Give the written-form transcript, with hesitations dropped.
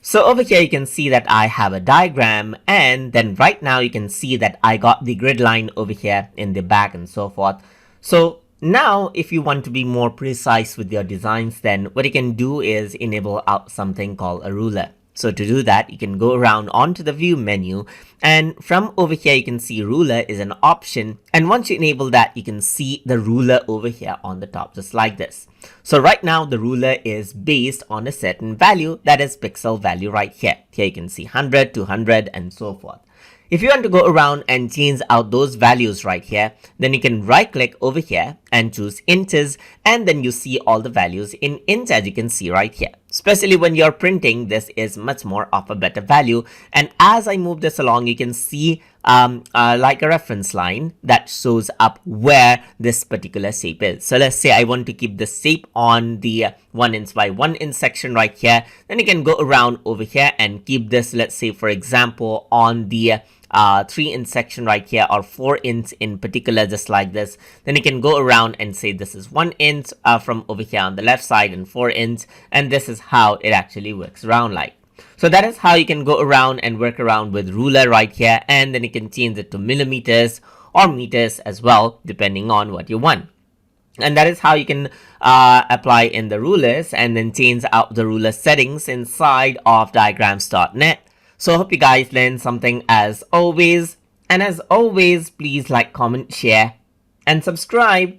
So over here you can see that I have a diagram, and then right now you can see that I got the grid line over here in the back and so forth. So now if you want to be more precise with your designs, then what you can do is enable out something called a ruler. So to do that, you can go around onto the view menu, and from over here you can see ruler is an option, and once you enable that you can see the ruler over here on the top just like this. So right now the ruler is based on a certain value, that is pixel value right here. Here you can see 100, 200 and so forth. If you want to go around and change out those values right here, then you can right click over here and choose inches, and then you see all the values in inch as you can see right here. Especially when you're printing, this is much more of a better value. And as I move this along, you can see like a reference line that shows up where this particular shape is. So let's say I want to keep the shape on the 1 inch by 1 inch section right here. Then you can go around over here and keep this, let's say for example, on the 3 inch section right here, or 4 inch in particular, just like this. Then you can go around and say this is 1 inch from over here on the left side, and 4 inch, and this is how it actually works around like. So that is how you can go around and work around with ruler right here, and then you can change it to millimeters or meters as well, depending on what you want. And that is how you can apply in the rulers and then change out the ruler settings inside of diagrams.net. So I hope you guys learned something as always. And as always, please like, comment, share, and subscribe.